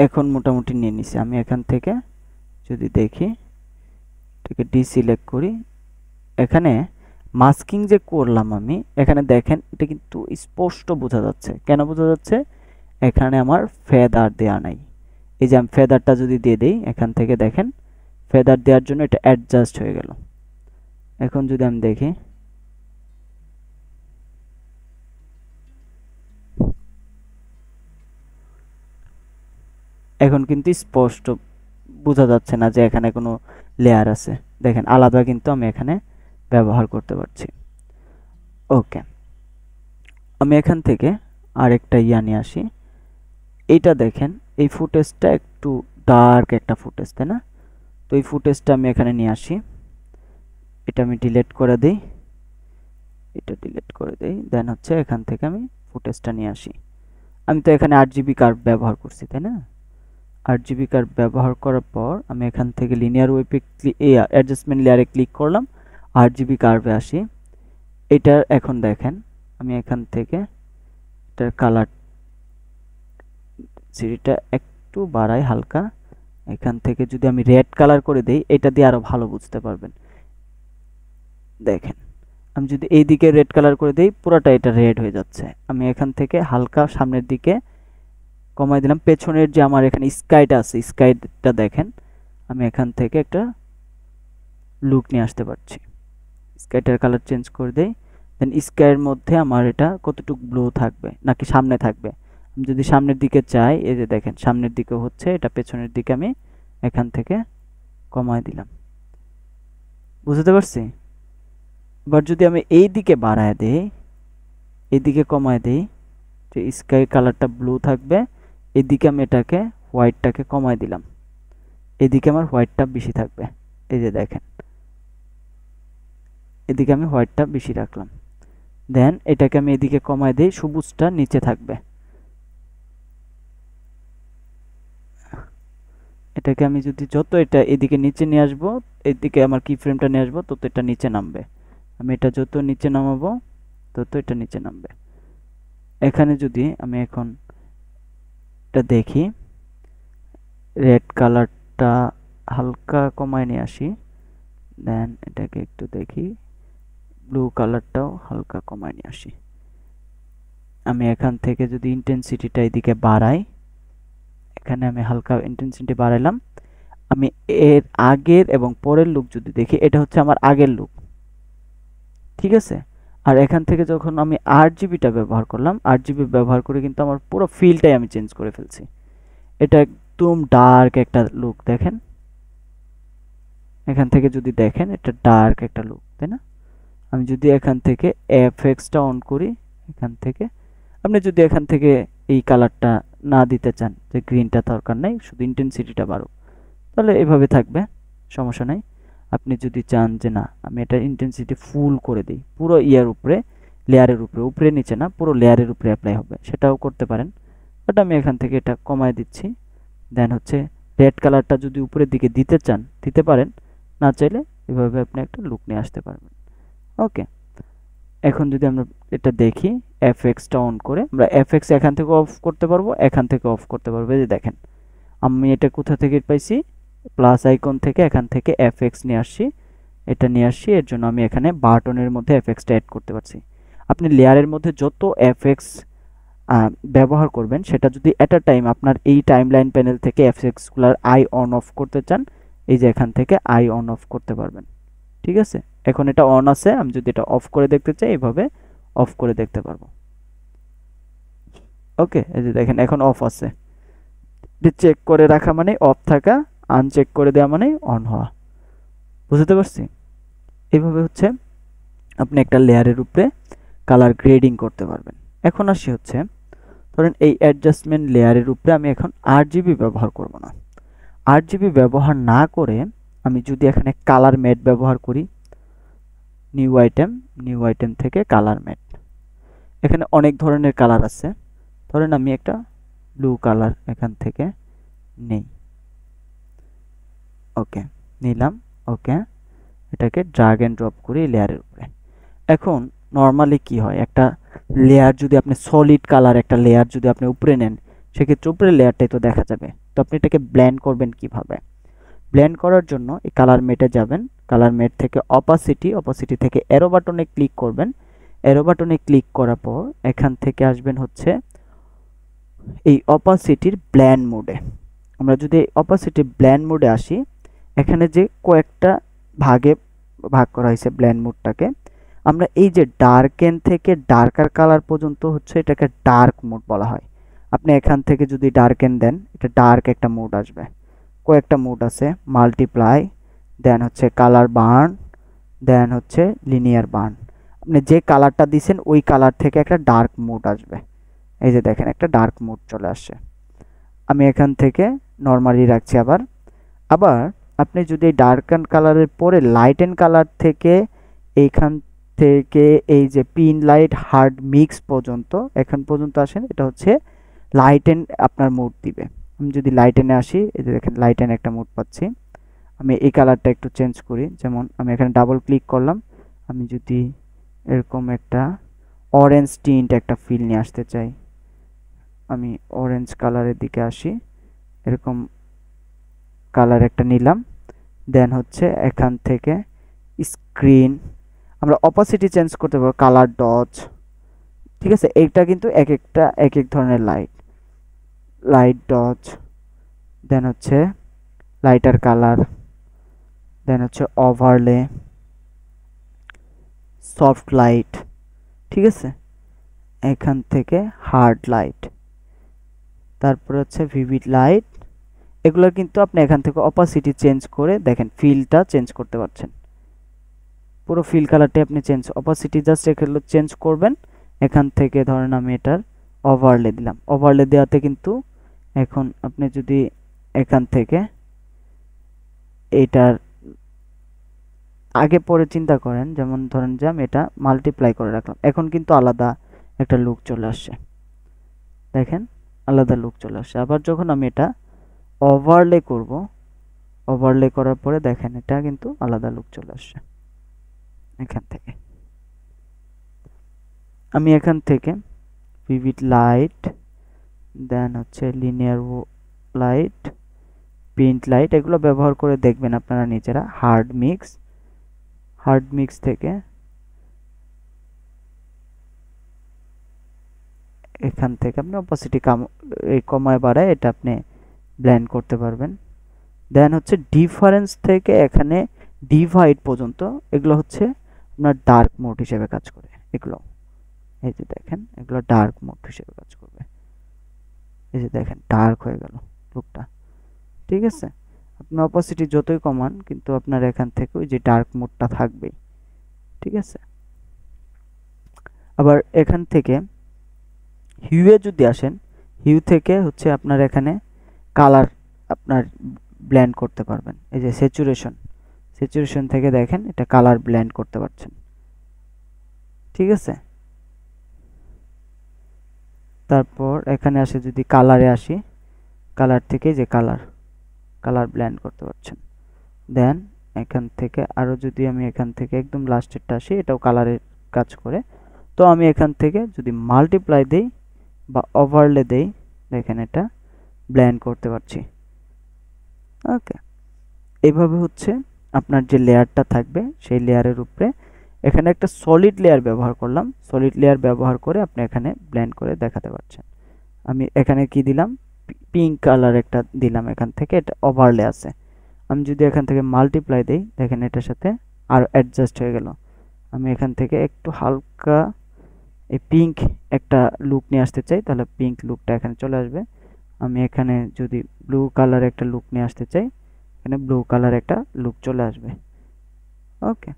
এখন মোটামুটি নিয়ে নিছি। আমি এখান থেকে যদি দেখি, এটাকে ডিসিলেক্ট করি, এখানে মাস্কিং যে করলাম আমি, এখানে দেখেন এটা কিন্তু স্পষ্ট বোঝা যাচ্ছে। কেন বোঝা যাচ্ছে? এখানে আমার ফেদার দেয়া নাই। এই যে আমি ফেদারটা যদি দিয়ে দেই, এখান থেকে দেখেন ফেদার দেওয়ার জন্য এটা অ্যাডজাস্ট হয়ে গেল। এখন যদি আমি দেখি, এখন কিন্তু স্পষ্ট বোঝা যাচ্ছে না যে এখানে কোনো লেয়ার আছে। দেখেন আলাদা কিন্তু আমি এখানে ব্যবহার করতে পারছি। ওকে, আমি এখান থেকে আরেকটা নিয়ে আসি। এইটা দেখেন, এই ফুটেজটা একটু ডার্ক একটা ফুটেজ, তাই না? তো এই ফুটেজটা আমি এখানে নিয়ে আসি, এটা আমি ডিলিট করে দিই, এটা ডিলিট করে দেই। দেন হচ্ছে এখান থেকে আমি ফুটেজটা নিয়ে আসি। আমি তো এখানে 8GB কার্ভ ব্যবহার করছি, তাই না? 8GB কার্ভ ব্যবহার করার পর আমি এখান থেকে লিনিয়ার ওয়েবে অ্যাডজাস্টমেন্ট লেয়ারে ক্লিক করলাম, 8GB কার্ভে আসি। এটার এখন দেখেন আমি এখান থেকে এটার কালার সিরিটা একটু বাড়াই হালকা। এখান থেকে যদি আমি রেড কালার করে দেই, এটা দিয়ে আরো ভালো বুঝতে পারবেন। দেখেন আমি যদি এই দিকে রেড কালার করে দেই, পুরোটা এটা রেড হয়ে যাচ্ছে। আমি এখান থেকে হালকা সামনের দিকে কমাই দিলাম। পেছনের যে আমার এখানে স্কাইটা আছে, স্কাইটা দেখেন আমি এখান থেকে একটা লুক নিয়ে আসতে পারছি। স্কাইটার কালার চেঞ্জ করে দেই। দেন স্কাইয়ের মধ্যে আমার এটা কতটুকু ব্লু থাকবে নাকি সামনে থাকবে। আমি যদি সামনের দিকে চাই, এই যে দেখেন সামনের দিকে হচ্ছে, এটা পেছনের দিকে আমি এখান থেকে কমায় দিলাম। বুঝতে পারছি? এবার যদি আমি এই দিকে বাড়ায় দেই, এইদিকে কমায় দেই, যে স্কাই কালারটা ব্লু থাকবে, এদিকে আমি এটাকে হোয়াইটটাকে কমায় দিলাম, এদিকে আমার হোয়াইটটা বেশি থাকবে। এই যে দেখেন এদিকে আমি হোয়াইটটা বেশি রাখলাম। দেন এটাকে আমি এদিকে কমায় দেই, সবুজটা নিচে থাকবে। এটাকে আমি যদি যত এটা এদিকে নিচে নিয়ে আসবো, এদিকে আমার কি ফ্রেমটা নিয়ে আসবো, তত এটা নিচে নামবে। আমি এটা যত নিচে নামাবো তত এটা নিচে নামবে। এখানে যদি আমি এখন এটা দেখি, রেড কালারটা হালকা কমায় নিয়ে আসি। দেন এটাকে একটু দেখি, ব্লু কালারটাও হালকা কমায় নিয়ে আসি। আমি এখান থেকে যদি ইন্টেন্সিটিটা এদিকে বাড়াই, এখানে আমি হালকা ইন্টেন্সিটি বাড়াইলাম। আমি এর আগের এবং পরের লুক যদি দেখি, এটা হচ্ছে আমার আগের লুক, ঠিক আছে? আর এখান থেকে যখন আমি 8GBটা ব্যবহার করলাম, 8GB ব্যবহার করে কিন্তু আমার পুরো ফিলটাই আমি চেঞ্জ করে ফেলছি। এটা একদম ডার্ক একটা লুক, দেখেন এখান থেকে যদি দেখেন এটা ডার্ক একটা লুক, তাই না? আমি যদি এখান থেকে এফএক্সটা অন করি, এখান থেকে আপনি যদি এখান থেকে এই কালারটা না দিতে চান, যে গ্রিনটা দরকার নাই, শুধু ইন্টেন্সিটিটা বাড়ুক, তাহলে এভাবে থাকবে, সমস্যা নাই। আপনি যদি চান যে না আমি এটা ইন্টেন্সিটি ফুল করে দিই, পুরো উপরে, লেয়ারের উপরে, উপরে নিচে না, পুরো লেয়ারের উপরে অ্যাপ্লাই হবে, সেটাও করতে পারেন। বাট আমি এখান থেকে এটা কমায় দিচ্ছি। দেন হচ্ছে রেড কালারটা যদি উপরের দিকে দিতে চান দিতে পারেন, না চাইলে এভাবে আপনি একটা লুক নিয়ে আসতে পারবেন। ওকে, এখন যদি আমরা এটা দেখি, এফএক্সটা অন করে আমরা এফএক্স এখান থেকে অফ করতে পারবো, এখান থেকে অফ করতে পারবো। এই যে দেখেন আমি এটা কোথা থেকে পাইছি, প্লাস আইকন থেকে, এখান থেকে এফএক্স নিয়ে আসছি, এটা নিয়ে আসছি। এর জন্য আমি এখানে বাটনের মধ্যে এফএক্সটা অ্যাড করতে পারছি। আপনি লেয়ারের মধ্যে যত এফএক্স ব্যবহার করবেন, সেটা যদি এট আ টাইম আপনার এই টাইমলাইন প্যানেল থেকে এফএক্সগুলোর আই অন অফ করতে চান, এই যে এখান থেকে আই অন অফ করতে পারবেন, ঠিক আছে? এখন এটা অন আছে, আমি যদি এটা অফ করে দেখতে চাই, এইভাবে অফ করে দেখতে পারবো। ওকে, এই যে দেখেন এখন অফ আছে। চেক করে রাখা মানে অফ থাকা, আনচেক করে দেওয়া মানে অন হওয়া। বুঝতে পারছি? এইভাবে হচ্ছে আপনি একটা লেয়ারের উপরে কালার গ্রেডিং করতে পারবেন। এখন আসি হচ্ছে, ধরেন এই অ্যাডজাস্টমেন্ট লেয়ারের উপরে আমি এখন 8GB ব্যবহার করব না। 8GB ব্যবহার না করে আমি যদি এখানে কালার ম্যাট ব্যবহার করি, নিউ আইটেম থেকে কালার ম্যাট, এখানে অনেক ধরনের কালার আছে। ধরেন আমি একটা ব্লু কালার এখান থেকে নেই, ওকে নিলাম। ওকে, এটাকে ড্রাগ এন্ড ড্রপ করি লেয়ারের উপরে। এখন নর্মালি কি হয়, একটা লেয়ার যদি আপনি সলিড কালার একটা লেয়ার যদি আপনি উপরে নেন, সেক্ষেত্রে উপরের লেয়ারটাই তো দেখা যাবে, তো আপনি এটাকে ব্লেন্ড করবেন কিভাবে? ব্লেন্ড করার জন্য এই কালার মেটে যাবেন, কালার মেট থেকে অপাসিটি থেকে অ্যারো বাটনে ক্লিক করবেন। অ্যারো বাটনে ক্লিক করার পর এখান থেকে আসবেন হচ্ছে এই অপাসিটির ব্লেন্ড মোডে। আমরা যদি অপাসিটি ব্লেন্ড মোডে আসি, এখানে যে কয়েকটা ভাগে ভাগ করা হয়েছে ব্লেন্ড মোডটাকে, আমরা এই যে ডার্কেন থেকে ডার্কার কালার পর্যন্ত হচ্ছে এটাকে ডার্ক মোড বলা হয়। আপনি এখান থেকে যদি ডার্কেন দেন, এটা ডার্ক একটা মোড আসবে। কয়েকটা মোড আছে, মাল্টিপ্লাই, দেন হচ্ছে কালার বার্ন, দেন হচ্ছে লিনিয়ার বার্ন। আপনি যে কালারটা দিছেন ওই কালার থেকে একটা ডার্ক মোড আসবে। এই যে দেখেন একটা ডার্ক মোড চলে আসছে। আমি এখান থেকে নর্মালি রাখছি। আবার আবার আপনি যদি ডার্ক অ্যান্ড কালারের পরে লাইট অ্যান্ড কালার থেকে এইখান থেকে এই যে পিন লাইট হার্ড মিক্স পর্যন্ত এখান পর্যন্ত আসেন, এটা হচ্ছে লাইট অ্যান্ড আপনার মোড দিবে। আমি যদি লাইট এনে আসি, এই যে দেখেন লাইট এনে একটা মোড পাচ্ছি। আমি এই কালারটা একটু চেঞ্জ করি, যেমন আমি এখানে ডাবল ক্লিক করলাম, আমি যদি এরকম একটা অরেঞ্জ টিন্ট একটা ফিল নিয়ে আসতে চাই, আমি অরেঞ্জ কালারের দিকে আসি, এরকম কালার একটা নিলাম। দেন হচ্ছে এখান থেকে স্ক্রিন, আমরা অপাসিটি চেঞ্জ করতে পারবো, কালার ডজ, ঠিক আছে। এইটা কিন্তু এক একটা এক এক ধরনের লাইট ডজ, দেন হচ্ছে লাইটার কালার, দেন হচ্ছে ওভারলে, সফট লাইট, ঠিক আছে। এখান থেকে হার্ড লাইট, তারপর হচ্ছে ভিভিড লাইট। এগুলো কিন্তু আপনি এখান থেকে অপাসিটি চেঞ্জ করে দেখেন ফিলটা চেঞ্জ করতে পারছেন। পুরো ফিল কালারটা আপনি অপাসিটি জাস্ট এখানে চেঞ্জ করবেন। এখান থেকে ধরেন আমি এটার ওভারলে দিলাম, ওভারলে দেওয়াতে কিন্তু এখন আপনি যদি এখান থেকে এটার আগে পরে চিন্তা করেন, যেমন ধরেন যে আমি এটা মাল্টিপ্লাই করে রাখলাম, এখন কিন্তু আলাদা একটা লুক চলে আসছে, দেখেন আলাদা লুক চলে আসছে। আবার যখন আমি এটা ওভারলে করব, ওভারলে করার পরে দেখেন এটা কিন্তু আলাদা লুক চলে আসছে। এখান থেকে আমি এখান থেকে ভিভিড লাইট, দেন হচ্ছে লিনিয়ার লাইট, প্রিন্ট লাইট, এগুলো ব্যবহার করে দেখবেন আপনারা নিজেরা। হার্ড মিক্স থেকে এখান থেকে আপনি অপাসিটি কমায় বাড়ায় এটা আপনি ব্লেন্ড করতে পারবেন। দেন হচ্ছে ডিফারেন্স থেকে এখানে ডিভাইড পর্যন্ত, এগুলো হচ্ছে আপনার ডার্ক মোড হিসেবে কাজ করে। এগুলো এই যে দেখেন এগুলো ডার্ক মোড হিসেবে কাজ করবে। এই যে দেখেন ডার্ক হয়ে গেল লুকটা, ঠিক আছে। আপনি অপাসিটি যতই কমান কিন্তু আপনার এখান থেকে ওই যে ডার্ক মোডটা থাকবেই, ঠিক আছে। আবার এখান থেকে হিউয়ে যদি আসেন, হিউ থেকে হচ্ছে আপনার এখানে কালার আপনার ব্লেন্ড করতে পারবেন। এই যে স্যাচুরেশন থেকে দেখেন এটা কালার ব্লেন্ড করতে পারছেন, ঠিক আছে। তারপর এখানে আসে যদি কালারে আসি, কালার থেকে যে কালার ব্লেন্ড করতে পারছেন। দেন এখান থেকে আরো যদি আমি এখান থেকে একদম লাস্টেরটা আসি, এটাও কালারের কাজ করে। তো আমি এখান থেকে যদি মাল্টিপ্লাই দেই বা ওভারলে দেই, দেখেন এটা ব্লেন্ড করতে পারছি। ওকে, এইভাবে হচ্ছে আপনার যে লেয়ারটা থাকবে সেই লেয়ারের উপরে এখানে একটা সলিড লেয়ার ব্যবহার করলাম, সলিড লেয়ার ব্যবহার করে আপনি এখানে ব্লেন্ড করে দেখাতে পারছেন। আমি এখানে কি দিলাম, পিঙ্ক কালার একটা দিলাম, এখান থেকে এটা ওভারলে আছে। আমি যদি এখান থেকে মাল্টিপ্লাই দেই, দেখেন এটার সাথে আর অ্যাডজাস্ট হয়ে গেল। আমি এখান থেকে একটু হালকা এই পিঙ্ক একটা লুক নিয়ে আসতে চাই, তাহলে পিঙ্ক লুকটা এখানে চলে আসবে। আমি এখানে যদি ব্লু কালার একটা লুক নিয়ে আসতে চাই, এখানে ব্লু কালার একটা লুক চলে আসবে। ওকে,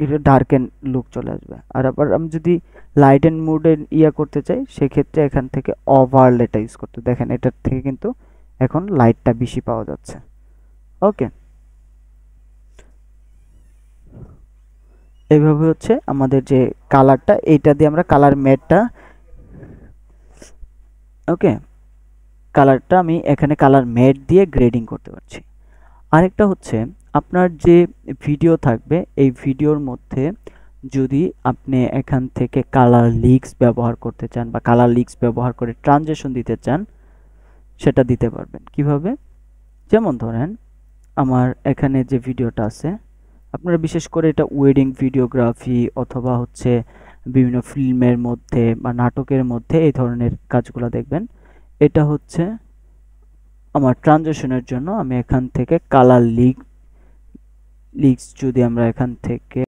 এটা ডার্কেন লুক চলে আসবে। আর আবার আমি যদি লাইট এন্ড মুডে করতে চাই, সেক্ষেত্রে এখান থেকে ওভারলেটা ইউজ করতে, দেখেন এটার থেকে কিন্তু এখন লাইটটা বেশি পাওয়া যাচ্ছে। ওকে, এইভাবে হচ্ছে আমাদের যে কালারটা, এইটা দিয়ে আমরা কালার ম্যাটটা, ওকে, কালারটা আমি এখানে কালার ম্যাট দিয়ে গ্রেডিং করতে পারছি। আরেকটা হচ্ছে আপনার যে ভিডিও থাকবে, এই ভিডিওর মধ্যে যদি আপনি এখান থেকে কালার লিক্স ব্যবহার করতে চান বা কালার লিক্স ব্যবহার করে ট্রানজিশন দিতে চান, সেটা দিতে পারবেন। কিভাবে? যেমন ধরেন আমার এখানে যে ভিডিওটা আছে, আপনারা বিশেষ করে এটা ওয়েডিং ভিডিওগ্রাফি অথবা হচ্ছে বিভিন্ন ফিল্মের মধ্যে বা নাটকের মধ্যে এই ধরনের কাজগুলো দেখবেন। এটা হচ্ছে আমার ট্রানজিশনের জন্য আমি এখান থেকে কালার লিক্স যদি আমরা এখান থেকে